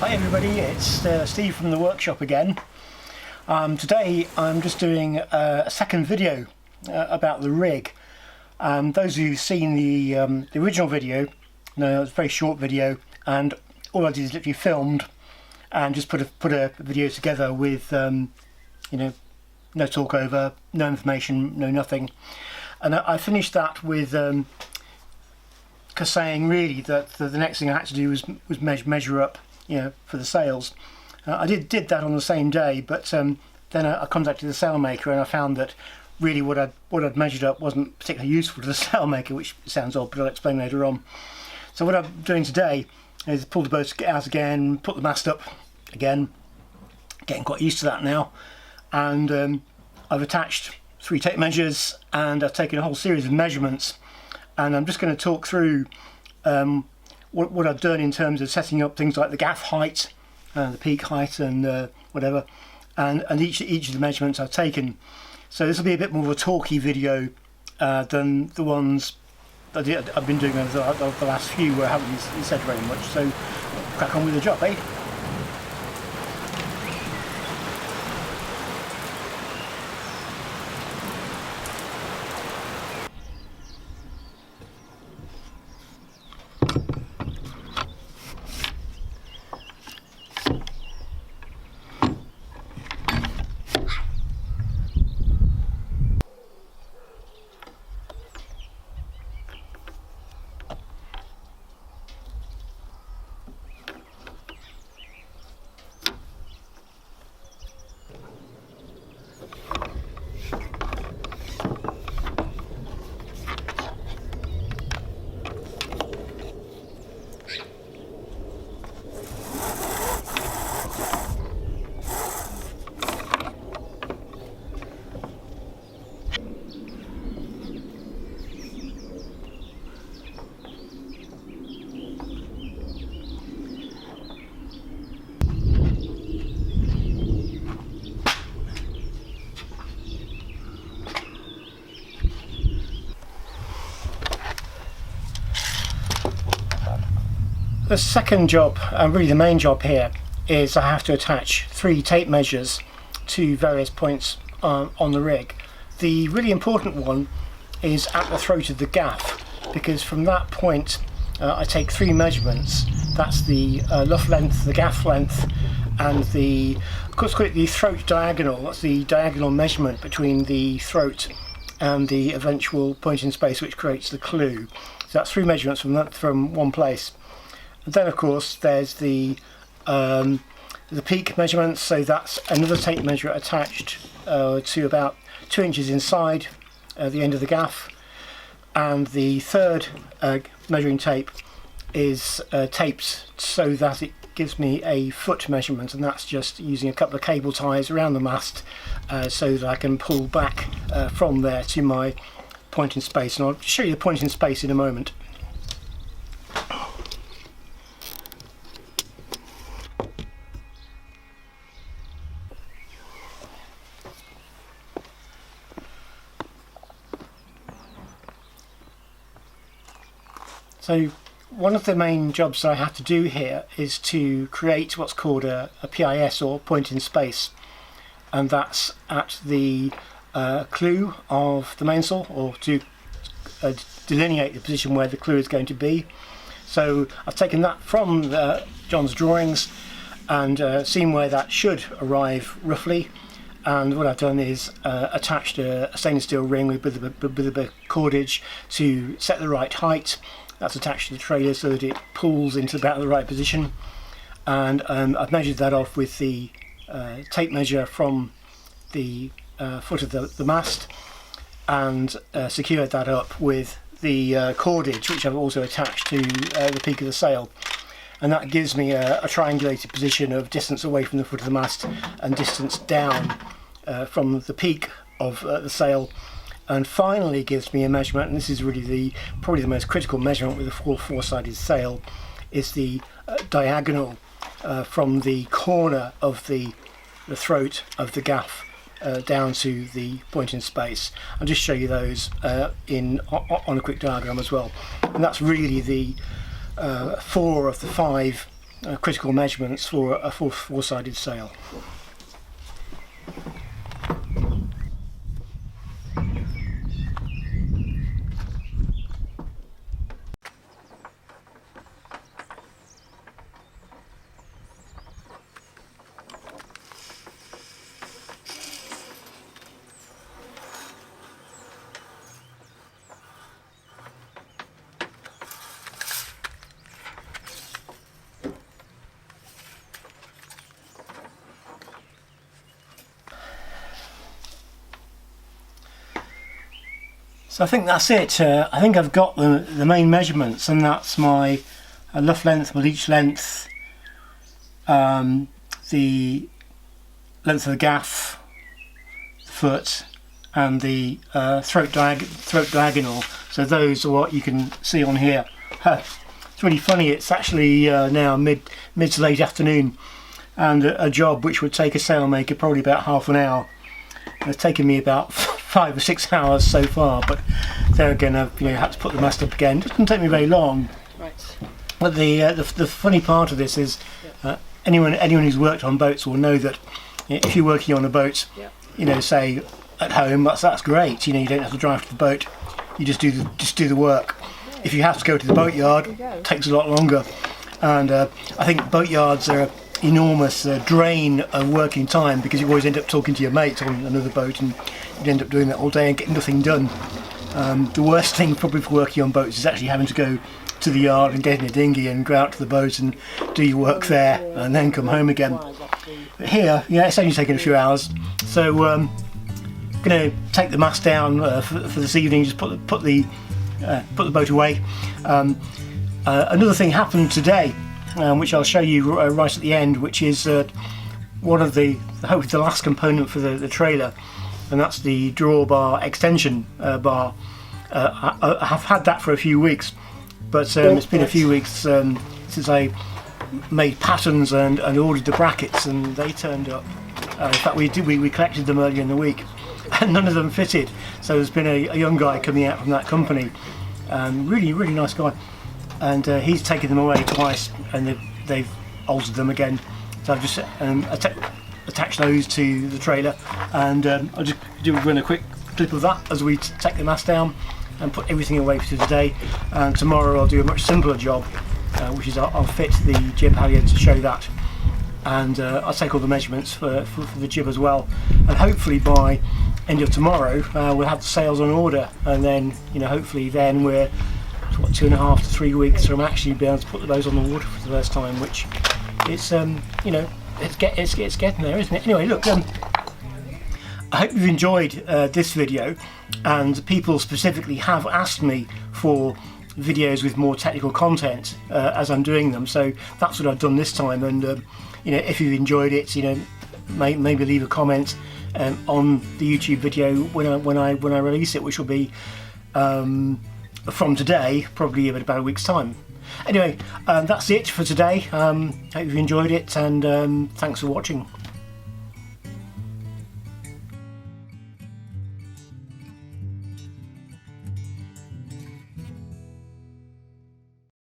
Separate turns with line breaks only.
Hi everybody, it's Steve from the workshop again. Today I'm just doing a second video about the rig. Those of you who've seen the original video know it was a very short video, and all I did is literally filmed and just put a video together with you know, no talk over, no information, no nothing. And I finished that with saying really that the next thing I had to do was measure up, you know, for the sails. I did that on the same day, but then I contacted the sailmaker and I found that really what I'd measured up wasn't particularly useful to the sailmaker, which sounds odd, but I'll explain later on. So what I'm doing today is pull the boat out again, put the mast up again, getting quite used to that now, and I've attached 3 tape measures and I've taken a whole series of measurements, and I'm just going to talk through what I've done in terms of setting up things like the gaff height, the peak height, and whatever, and each of the measurements I've taken. So this will be a bit more of a talky video than the ones that I've been doing over the last few, where I haven't said very much. So crack on with the job, eh? The second job, and really the main job here, is I have to attach 3 tape measures to various points on the rig. The really important one is at the throat of the gaff, because from that point I take 3 measurements. That's the luff length, the gaff length, and the, of course, call it the throat diagonal. That's the diagonal measurement between the throat and the eventual point in space which creates the clue. So that's 3 measurements from one place. And then of course there's the peak measurements, so that's another tape measure attached to about 2 inches inside the end of the gaff. And the third measuring tape is taped so that it gives me a foot measurement, and that's just using a couple of cable ties around the mast so that I can pull back from there to my point in space. And I'll show you the point in space in a moment. So one of the main jobs that I have to do here is to create what's called a PIS, or point in space, and that's at the clue of the mainsail, or to delineate the position where the clue is going to be. So I've taken that from John's drawings and seen where that should arrive roughly, and what I've done is attached a stainless steel ring with a bit of cordage to set the right height. That's attached to the trailer so that it pulls into about the right position, and I've measured that off with the tape measure from the foot of the mast, and secured that up with the cordage, which I've also attached to the peak of the sail, and that gives me a triangulated position of distance away from the foot of the mast and distance down from the peak of the sail. And finally gives me a measurement, and this is really probably the most critical measurement with a four-sided sail, is the diagonal from the corner of the throat of the gaff down to the point in space. I'll just show you those on a quick diagram as well. And that's really the 4 of the 5 critical measurements for a four-sided sail. So I think that's it. I think I've got the main measurements, and that's my luff length, my leech length, the length of the gaff, the foot, and the throat diagonal. So those are what you can see on here. It's really funny, it's actually now mid to late afternoon, and a job which would take a sailmaker probably about half an hour. It's taken me about 5 or 6 hours so far, but there again I've had to put the mast up again. It doesn't take me very long. Right. But the funny part of this is anyone who's worked on boats will know that if you're working on a boat, say at home, that's great. You don't have to drive to the boat. You just do the work. If you have to go to the boatyard, it takes a lot longer. And I think boatyards are enormous drain of working time, because you always end up talking to your mates on another boat, and you end up doing that all day and getting nothing done. The worst thing probably for working on boats is actually having to go to the yard and get in a dinghy and go out to the boat and do your work there and then come home again. But here, it's only taken a few hours, so I'm going to take the mast down for this evening, just put the boat away. Another thing happened today, which I'll show you right at the end, which is one of hopefully the last component for the trailer, and that's the drawbar extension bar. I have had that for a few weeks, but it's been a few weeks since I made patterns and ordered the brackets, and they turned up. In fact, we collected them earlier in the week, and none of them fitted. So there's been a young guy coming out from that company, really nice guy, and he's taken them away twice, and they've altered them again. So I've just attached those to the trailer, and I'll just run a quick clip of that as we take the mast down and put everything away for today. And tomorrow I'll do a much simpler job, which is I'll fit the jib halyard to show that, and I'll take all the measurements for the jib as well, and hopefully by end of tomorrow, we'll have the sails on order, and then hopefully then we're 2.5 to 3 weeks from actually being able to put those on the water for the first time, which it's it's getting there, isn't it? Anyway, look, I hope you've enjoyed this video, and people specifically have asked me for videos with more technical content as I'm doing them, so that's what I've done this time. And if you've enjoyed it, maybe leave a comment on the YouTube video when I release it, which will be from today, probably in about a week's time. Anyway, that's it for today. Hope you've enjoyed it, and thanks for watching.